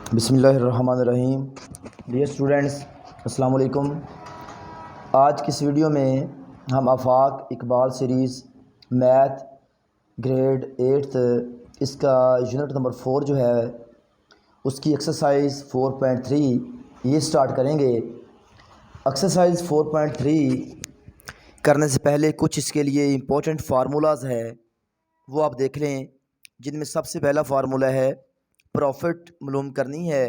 बिस्मिल्लाहिर्रहमानिर्रहीम। Dear students, अस्सलाम वालेकुम। आज की इस वीडियो में हम Afaq Iqbal series math grade 8th इसका यूनिट नंबर 4 जो है उसकी एक्सरसाइज 4.3 ये स्टार्ट करेंगे। एक्सरसाइज 4.3 करने से पहले कुछ इसके लिए इम्पोर्टेंट फार्मूलाज है वो आप देख लें, जिनमें सबसे पहला फार्मूला है प्रॉफिट मालूम करनी है,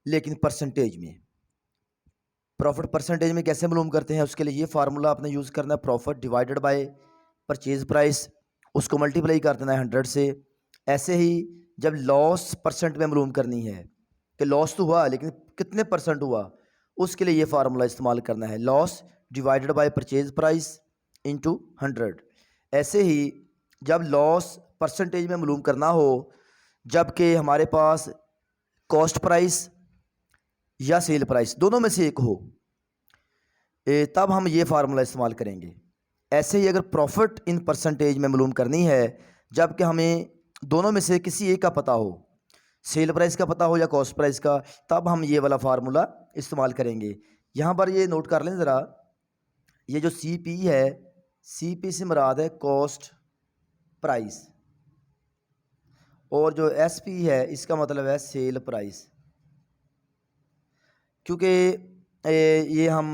लेकिन परसेंटेज में। प्रॉफिट परसेंटेज में कैसे मालूम करते हैं, उसके लिए ये फार्मूला आपने यूज़ करना है, profit divided by purchase price, उसको मल्टीप्लाई कर देना है 100 से। ऐसे ही जब लॉस परसेंट में मालूम करनी है कि लॉस तो हुआ लेकिन कितने परसेंट हुआ, उसके लिए ये फार्मूला इस्तेमाल करना है, loss divided by purchase price into 100। ऐसे ही जब लॉस परसेंटेज में मालूम करना हो, जबकि हमारे पास कॉस्ट प्राइस या सेल प्राइस दोनों में से एक हो, तब हम ये फार्मूला इस्तेमाल करेंगे। ऐसे ही अगर प्रॉफिट इन परसेंटेज में मालूम करनी है, जबकि हमें दोनों में से किसी एक का पता हो, सेल प्राइस का पता हो या कॉस्ट प्राइस का, तब हम ये वाला फार्मूला इस्तेमाल करेंगे। यहाँ पर ये नोट कर लें ज़रा, ये जो सी पी है, सी पी से मुराद है कॉस्ट प्राइस, और जो एस पी है इसका मतलब है सेल प्राइस। क्योंकि ये हम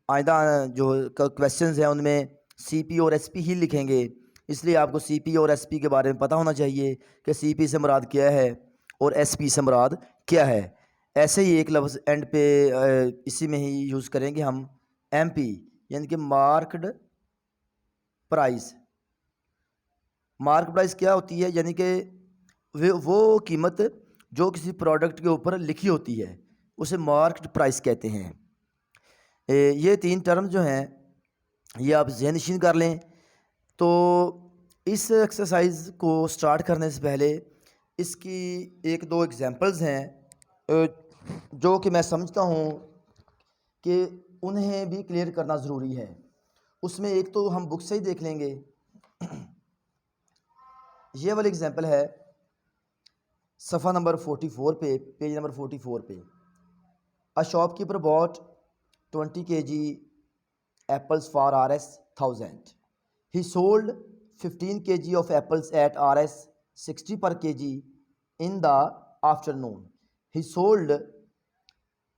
आइंदा जो क्वेश्चंस हैं उनमें सी पी और एस पी ही लिखेंगे, इसलिए आपको सी पी और एस पी के बारे में पता होना चाहिए कि सी पी से मुराद क्या है और एस पी से मुराद क्या है। ऐसे ही एक लफ्ज़ एंड पे इसी में ही यूज़ करेंगे हम, एम पी, यानी कि मार्क्ड प्राइस। मार्क प्राइस क्या होती है, यानी कि वो कीमत जो किसी प्रोडक्ट के ऊपर लिखी होती है उसे मार्क्ड प्राइस कहते हैं। ये तीन टर्म जो हैं ये आप ज़हन नशीन कर लें। तो इस एक्सरसाइज को स्टार्ट करने से पहले इसकी एक दो एग्जांपल्स हैं जो कि मैं समझता हूँ कि उन्हें भी क्लियर करना ज़रूरी है। उसमें एक तो हम बुक से ही देख लेंगे। ये वाली एग्जांपल है सफ़ा नंबर 44 पे, पेज नंबर 44 पे। A shopkeeper bot 20 kg apples for Rs 1000. He sold 15 kg of apples at Rs 60 per kg in the afternoon. He sold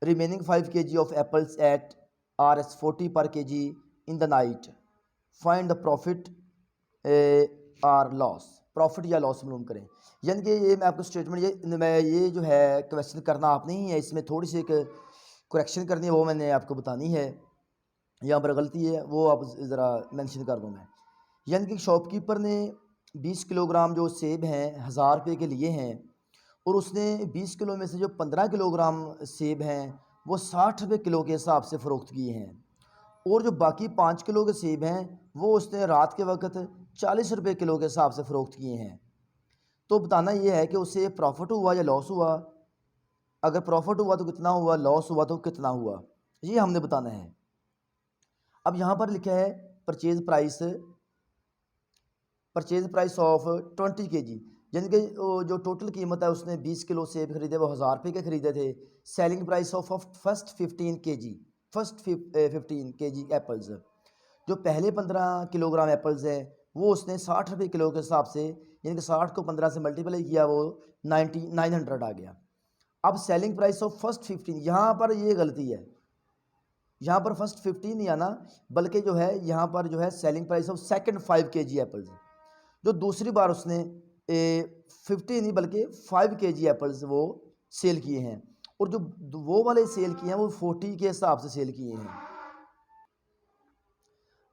remaining 5 kg of apples at Rs 40 per kg in the night. Find the profit or loss. Profit या loss मालूम करें। यानी कि ये मैं आपको statement ये जो है क्वेश्चन करना आपने ही है, इसमें थोड़ी सी एक करेक्शन करनी है, वो मैंने आपको बतानी है। यहाँ पर गलती है वो आप ज़रा मेंशन कर दूँ मैं। यानी कि शॉपकीपर ने 20 किलोग्राम जो सेब हैं 1000 रुपये के लिए हैं, और उसने 20 किलो में से जो 15 किलोग्राम सेब हैं वो 60 रुपये किलो के हिसाब से फ़रोख्त किए हैं, और जो बाकी 5 किलो के सेब हैं वो उसने रात के वक्त 40 रुपये किलो के हिसाब से फ़रोख्त किए हैं। तो बताना ये है कि उसे प्रॉफिट हुआ या लॉस हुआ। अगर प्रॉफिट हुआ तो कितना हुआ, लॉस हुआ तो कितना हुआ, ये हमने बताना है। अब यहाँ पर लिखा है परचेज प्राइस ऑफ 20 kg, यानी कि जो टोटल कीमत है उसने 20 किलो सेब खरीदे, वो 1000 रुपये के खरीदे थे। Selling price of first 15 kg apples, जो पहले 15 किलोग्राम एप्पल्स हैं वो उसने 60 रुपये किलो के हिसाब से, यानी कि 60 को 15 से मल्टीप्लाई किया, वो 900 आ गया। अब सेलिंग प्राइस ऑफ फर्स्ट 15, यहाँ पर ये गलती है, यहाँ पर फर्स्ट 15 नहीं आना, बल्कि जो है यहाँ पर जो है selling price of second 5 kg apples, जो दूसरी बार उसने 50 नहीं बल्कि 5 kg एप्पल्स वो सेल किए हैं, और जो वो वाले सेल किए हैं वो 40 के हिसाब से सेल किए हैं।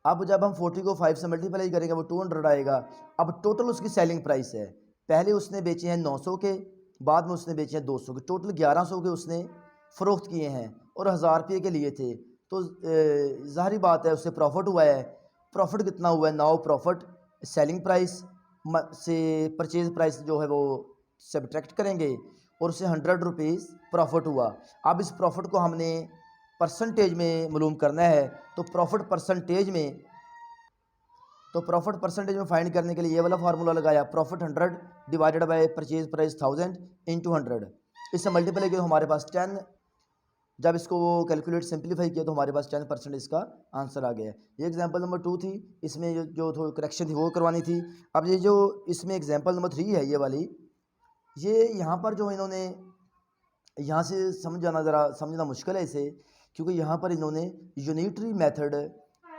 अब जब हम 40 को 5 से मल्टीप्लाई करेंगे वो 200 आएगा। अब टोटल उसकी सेलिंग प्राइस है, पहले उसने बेचे हैं 900 के, बाद में उसने बेचे हैं 200 के, टोटल 1100 के उसने फ़रोख्त किए हैं और 1000 रुपये के लिए थे। तो ज़ाहिर बात है उससे प्रॉफिट हुआ है। प्रॉफिट कितना हुआ है, नाउ प्रॉफिट सेलिंग प्राइस से परचेज प्राइस जो है वो सब्ट्रैक्ट करेंगे और उससे 100 रुपीज़ प्रॉफिट हुआ। अब इस प्रॉफिट को हमने परसेंटेज में मालूम करना है, तो प्रॉफिट परसेंटेज में फाइंड करने के लिए ये वाला फार्मूला लगाया, profit 100 divided by purchase price 1000 into 100। इससे मल्टीप्लाई किया तो हमारे पास 10, जब इसको वो कैलकुलेट सिंप्लीफाई किया तो हमारे पास 10% इसका आंसर आ गया है। ये एग्जांपल नंबर 2 थी, इसमें जो थोड़ी करेक्शन थी वो करवानी थी। अब ये जो इसमें एग्जांपल नंबर 3 है ये वाली, ये यहाँ पर जो इन्होंने यहाँ से समझाना ज़रा समझना मुश्किल है इसे, क्योंकि यहाँ पर इन्होंने यूनिटरी मेथड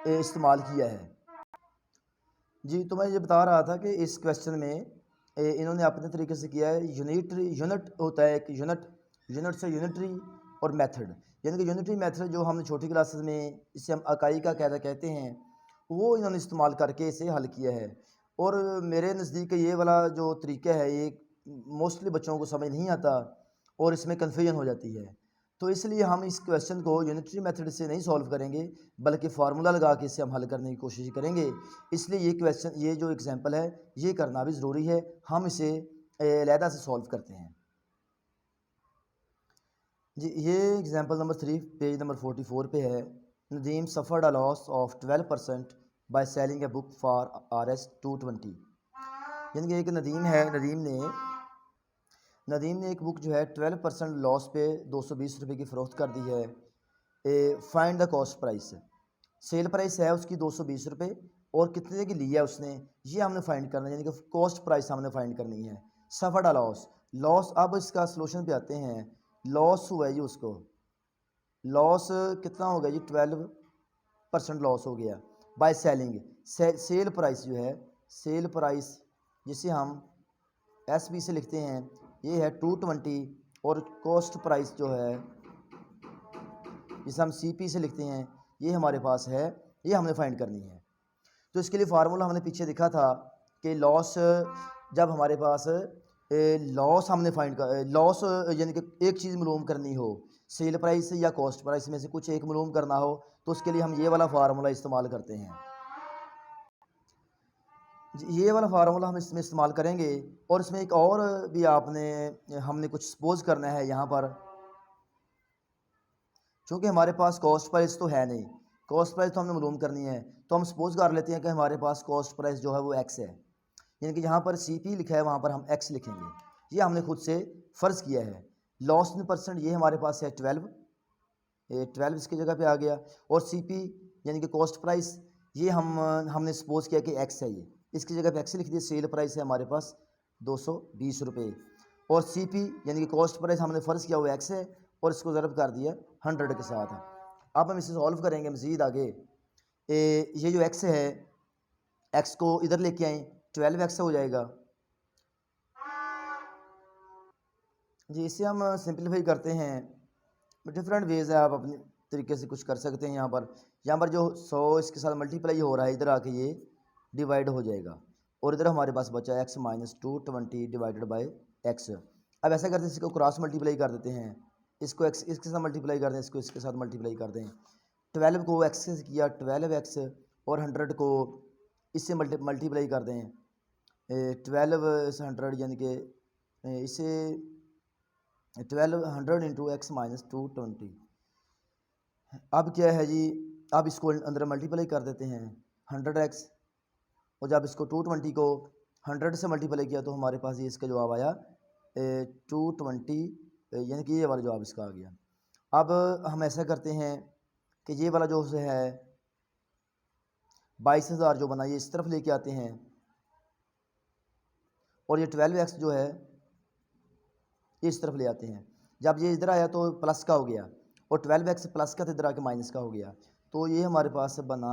इस्तेमाल किया है। जी, तो मैं ये बता रहा था कि इस क्वेश्चन में इन्होंने अपने तरीके से किया है। यूनिट होता है एक यूनिट से यूनिटरी और मेथड, यानी कि यूनिटरी मेथड जो हमने छोटी क्लासेस में इसे हम इकाई का कहते हैं, वो इन्होंने इस्तेमाल करके इसे हल किया है। और मेरे नज़दीक ये वाला जो तरीका है ये मोस्टली बच्चों को समझ नहीं आता और इसमें कन्फ्यूजन हो जाती है। तो इसलिए हम इस क्वेश्चन को यूनिटरी मेथड से नहीं सॉल्व करेंगे, बल्कि फार्मूला लगा के इसे हम हल करने की कोशिश करेंगे। इसलिए ये क्वेश्चन, ये जो एग्जांपल है, ये करना भी ज़रूरी है। हम इसे अलहदा से सॉल्व करते हैं। जी, ये एग्जांपल नंबर 3 पेज नंबर 44 पे है। Nadeem suffered a loss of 12% by selling a book for RS 220। यानी कि एक नदीम ने एक बुक जो है 12% लॉस पे 220 रुपये की फ़रोख्त कर दी है। Find the cost price, sale price है उसकी 220 रुपये और कितने की ली है उसने, ये हमने फाइंड करना है, यानी कि कॉस्ट प्राइस हमने फाइंड करनी है। सफ़र्ड लॉस, अब इसका सलूशन पे आते हैं। लॉस हुआ है जी, उसको लॉस कितना हो गया जी, 12% लॉस हो गया बाय सेलिंग। सेल प्राइस जो है, सेल प्राइस जिसे हम SB से लिखते हैं, ये है 220, और कॉस्ट प्राइस जो है जिसे हम CP से लिखते हैं, ये हमारे पास है, ये हमने फाइंड करनी है। तो इसके लिए फार्मूला हमने पीछे लिखा था कि लॉस, जब हमारे पास लॉस हमने फाइंड कर, लॉस यानी कि एक चीज़ मालूम करनी हो, सेल प्राइस या कॉस्ट प्राइस में से कुछ एक मालूम करना हो, तो उसके लिए हम ये वाला फार्मूला इस्तेमाल करते हैं। ये वाला फार्मूला हम इसमें इस्तेमाल करेंगे। और इसमें एक और भी हमने कुछ सपोज करना है यहाँ पर, क्योंकि हमारे पास कॉस्ट प्राइस तो है नहीं, कॉस्ट प्राइस तो हमने मालूम करनी है। तो हम सपोज कर लेते हैं कि हमारे पास कॉस्ट प्राइस जो है वो X है, यानी कि जहाँ पर CP लिखा है वहाँ पर हम X लिखेंगे। ये हमने खुद से फ़र्ज़ किया है। लॉस में परसेंट ये हमारे पास है 12 इसकी जगह पे आ गया, और CP यानी कि कॉस्ट प्राइस, ये हमने सपोज किया कि X है, ये इसकी जगह पे X लिख दिया। सेल प्राइस है हमारे पास 220 रुपये, और CP यानी कि कॉस्ट प्राइस हमने फ़र्ज़ किया वो X है, और इसको ज़रब कर दिया 100 के साथ। अब हम इसे सॉल्व करेंगे मज़ीद आगे। ये जो X है, X को इधर लेके आएँ, 12X हो जाएगा जी। इसे हम सिंप्लीफाई करते हैं, डिफरेंट वेज़ है, आप अपने तरीके से कुछ कर सकते हैं। यहाँ पर जो 100 इसके साथ मल्टीप्लाई हो रहा है, इधर आके ये डिवाइड हो जाएगा, और इधर हमारे पास बचा X minus 220 divided by X। अब ऐसा करते हैं, इसको क्रॉस मल्टीप्लाई कर देते हैं, इसको X इसके साथ मल्टीप्लाई कर दें, इसको इसके साथ मल्टीप्लाई कर दें। 12 को X से किया 12X, और 100 को इससे मल्टीप्लाई कर दें 12 से 100, यानी कि इसे 1200 इंटू X माइनस 220। अब क्या है जी, अब इसको अंदर मल्टीप्लाई कर देते हैं 100X, और जब इसको 220 को 100 से मल्टीप्लाई किया तो हमारे पास ये इसका जवाब आया 220, यानी कि ये वाला जवाब इसका आ गया। अब हम ऐसा करते हैं कि ये वाला जो है 22,000 जो बना, ये इस तरफ लेके आते हैं, और ये 12X जो है ये इस तरफ ले आते हैं। जब ये इधर आया तो प्लस का हो गया, और 12X प्लस का तो इधर आके माइनस का हो गया। तो ये हमारे पास बना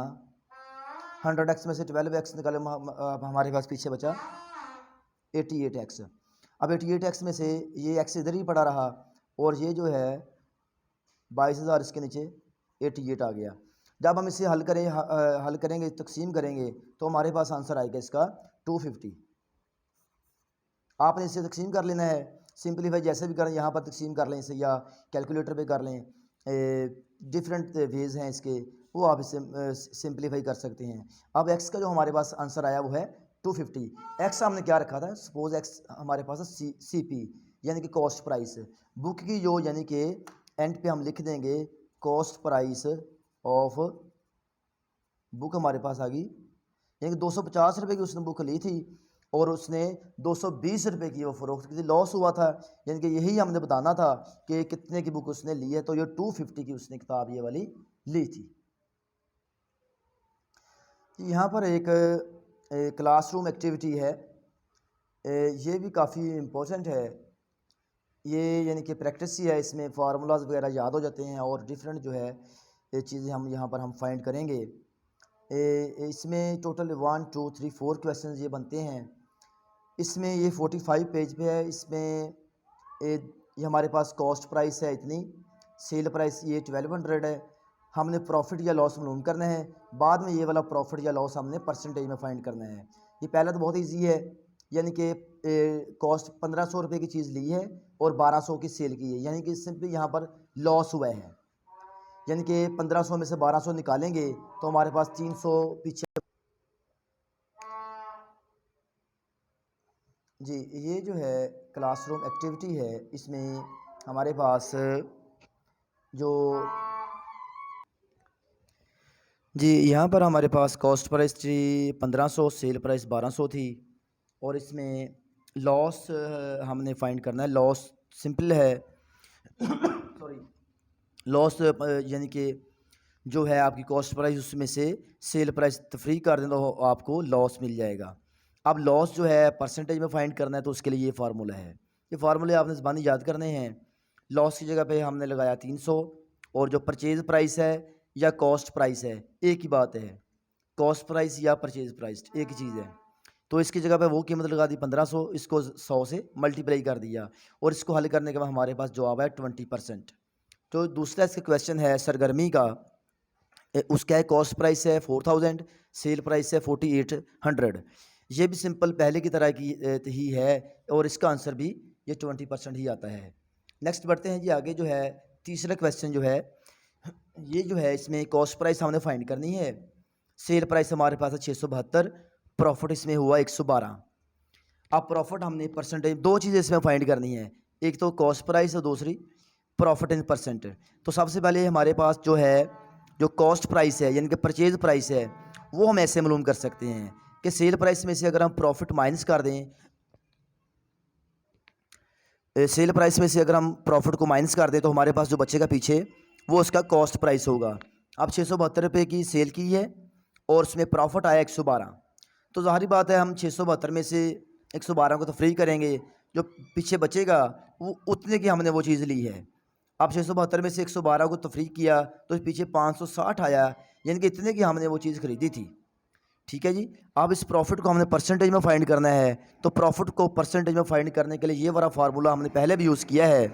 100X में से 12X निकाले, हमारे पास पीछे बचा 88X। अब 88X में से ये X इधर ही पड़ा रहा, और ये जो है 22,000 इसके नीचे 88 आ गया। जब हम इसे हल करेंगे, तकसीम करेंगे, तो हमारे पास आंसर आएगा इसका 250। आपने इसे तकसीम कर लेना है, सिंपलीफाई जैसे भी करें, यहाँ पर तकसीम कर लें इसे, या कैलकुलेटर पे कर लें। डिफरेंट वेज़ हैं इसके, वो आप इसे सिंपलीफाई कर सकते हैं। अब X का जो हमारे पास आंसर आया वो है 250। X हमने क्या रखा था, सपोज X हमारे पास है CP, यानी कि कॉस्ट प्राइस बुक की, जो यानी कि एंड पे हम लिख देंगे कॉस्ट प्राइस ऑफ बुक हमारे पास आ गई, यानी कि 250 रुपये की उसने बुक ली थी, और उसने 220 रुपये की वो फ़रोख्त की थी, लॉस हुआ था। यानी कि यही हमने बताना था कि कितने की बुक उसने ली है, तो ये 250 की उसने किताब ये वाली ली थी। यहाँ पर एक क्लासरूम एक्टिविटी है, ये भी काफ़ी इम्पोर्टेंट है। ये यानी कि प्रैक्टिस ही है, इसमें फार्मूलाज वगैरह याद हो जाते हैं और डिफरेंट जो है ये चीज़ें हम यहाँ पर हम फाइंड करेंगे। इसमें टोटल 1 2 3 4 क्वेश्चन ये बनते हैं। इसमें ये 45 पेज पे है। इसमें ये हमारे पास कॉस्ट प्राइस है इतनी, सेल प्राइस ये 1200 है। हमने प्रॉफिट या लॉस मालूम करना है, बाद में ये वाला प्रॉफिट या लॉस हमने परसेंटेज में फाइंड करना है। ये पहला तो बहुत इजी है, यानी कि कॉस्ट 1500 रुपये की चीज़ ली है और 1200 की सेल की है, यानी कि सिंपली यहाँ पर लॉस हुआ है। यानी कि 1500 में से 1200 निकालेंगे तो हमारे पास 300 पीछे। जी, ये जो है क्लासरूम एक्टिविटी है, इसमें हमारे पास जो जी यहाँ पर हमारे पास कॉस्ट प्राइस थी 1500, सेल प्राइस 1200 थी और इसमें लॉस हमने फाइंड करना है। लॉस सिंपल है सॉरी, लॉस यानी कि जो है आपकी कॉस्ट प्राइस उसमें से सेल प्राइस तफरीक कर दें तो आपको लॉस मिल जाएगा। अब लॉस जो है परसेंटेज में फाइंड करना है, तो उसके लिए ये फार्मूला है। ये फार्मूले आपने ज़बानी याद करने हैं। लॉस की जगह पे हमने लगाया 300 और जो परचेज़ प्राइस है या कॉस्ट प्राइस है एक ही बात है, कॉस्ट प्राइस या परचेज़ प्राइस एक ही चीज़ है। तो इसकी जगह पे वो कीमत लगा दी 1500, इसको 100 से मल्टीप्लाई कर दिया और इसको हल करने के बाद हमारे पास जवाब है 20%। तो दूसरा इसका क्वेश्चन है सरगर्मी का, उसका है कॉस्ट प्राइस है 4000, सेल प्राइस है 4800। ये भी सिंपल पहले की तरह की ही है और इसका आंसर भी ये 20% ही आता है। नेक्स्ट बढ़ते हैं जी आगे। जो है तीसरा क्वेश्चन जो है ये जो है इसमें कॉस्ट प्राइस हमने फाइंड करनी है, सेल प्राइस हमारे पास है 672, प्रॉफिट इसमें हुआ 112। अब प्रॉफिट हमने परसेंटेज, दो चीज़ें इसमें फाइंड करनी है, एक तो कॉस्ट प्राइस और दूसरी प्रॉफिट इन परसेंट। तो सबसे पहले हमारे पास जो है जो कॉस्ट प्राइस है यानी कि परचेज प्राइस है वो हम ऐसे मालूम कर सकते हैं कि सेल प्राइस में से अगर हम प्रॉफिट माइनस कर दें, सेल प्राइस में से अगर हम प्रॉफिट को माइनस कर दें तो हमारे पास जो बचेगा पीछे वो उसका कॉस्ट प्राइस होगा। अब 672 रुपये की सेल की है और उसमें प्रॉफिट आया 112, तो ज़ाहिर बात है हम 672 में से 112 को तफरीक करेंगे, जो पीछे बचेगा वो उतने की हमने वो चीज़ ली है। अब 672 में से 112 को तफरीक किया तो पीछे 560 आया, यानी कि इतने की हमने वो चीज़ खरीदी थी। ठीक है जी। अब इस प्रॉफिट को हमने परसेंटेज में फाइंड करना है, तो प्रॉफिट को परसेंटेज में फाइंड करने के लिए ये वाला फार्मूला हमने पहले भी यूज़ किया है।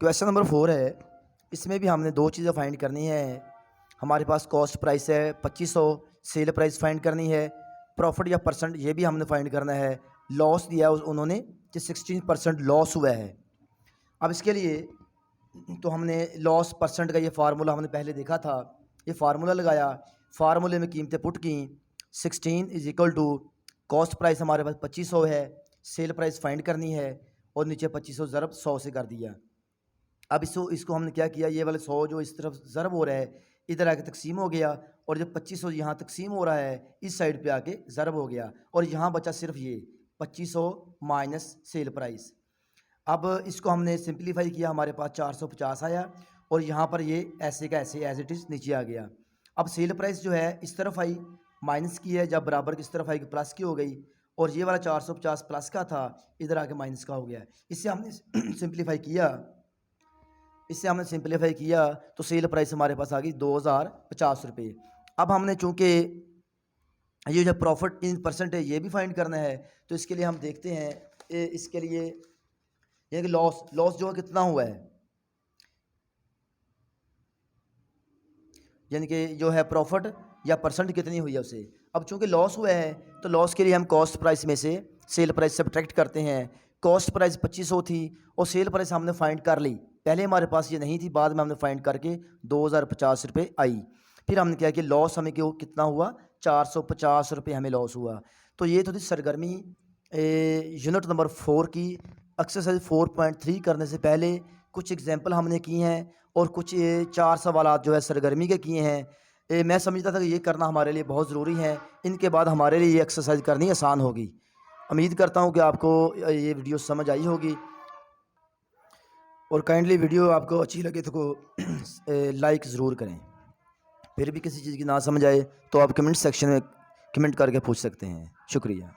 क्वेश्चन नंबर 4 है, इसमें भी हमने दो चीज़ें फाइंड करनी है। हमारे पास कॉस्ट प्राइस है 2500, सेल प्राइस फाइंड करनी है, प्रॉफिट या परसेंट ये भी हमने फाइंड करना है। लॉस दिया उन्होंने कि 16% लॉस हुआ है। अब इसके लिए तो हमने लॉस परसेंट का ये फार्मूला हमने पहले देखा था, ये फार्मूला लगाया, फार्मूले में कीमतें पुट की। 16 is equal to cost price हमारे पास 2500 है, सेल प्राइस फाइंड करनी है और नीचे 2500 ज़रब 100 से कर दिया। अब इसको हमने क्या किया, ये वाले 100 जो इस तरफ ज़रब हो रहा है इधर आके तकसीम हो गया और जब 2500 यहाँ तकसीम हो रहा है इस साइड पे आके ज़रब हो गया और यहाँ बचा सिर्फ ये 2500 माइनस सेल प्राइस। अब इसको हमने सिंप्लीफाई किया, हमारे पास 450 आया और यहाँ पर ये ऐसे का ऐसे एज इट इज़ नीचे आ गया। अब सेल प्राइस जो है इस तरफ आई माइनस की है, जब बराबर की इस तरफ आई प्लस की हो गई और ये वाला 450 प्लस का था इधर आके माइनस का हो गया। इससे हमने सिंप्लीफाई किया तो सेल प्राइस हमारे पास आ गई 2050 रुपये। अब हमने चूँकि ये जो प्रॉफिट इन परसेंट है ये भी फाइंड करना है, तो इसके लिए हम देखते हैं इसके लिए यानी कि लॉस जो है कितना हुआ है, यानी कि जो है प्रॉफिट या परसेंट कितनी हुई है उसे। अब चूंकि लॉस हुआ है तो लॉस के लिए हम कॉस्ट प्राइस में से सेल प्राइस सब्ट्रैक्ट करते हैं। कॉस्ट प्राइस 2500 थी और सेल प्राइस हमने फाइंड कर ली, पहले हमारे पास ये नहीं थी, बाद में हमने फाइंड करके 2050 रुपये आई। फिर हमने क्या कि लॉस हमें क्यों कितना हुआ, 450 रुपये हमें लॉस हुआ। तो ये तो थी सरगर्मी यूनिट नंबर 4 की। एक्सरसाइज 4.3 करने से पहले कुछ एग्जाम्पल हमने किए हैं और कुछ 4 सवाल जो है सरगर्मी के किए हैं। मैं समझता था कि ये करना हमारे लिए बहुत ज़रूरी है। इनके बाद हमारे लिए ये एक्सरसाइज करनी आसान होगी। उम्मीद करता हूँ कि आपको ये वीडियो समझ आई होगी, और काइंडली वीडियो आपको अच्छी लगे तो लाइक ज़रूर करें। फिर भी किसी चीज़ की ना समझ आए तो आप कमेंट सेक्शन में कमेंट करके पूछ सकते हैं। शुक्रिया।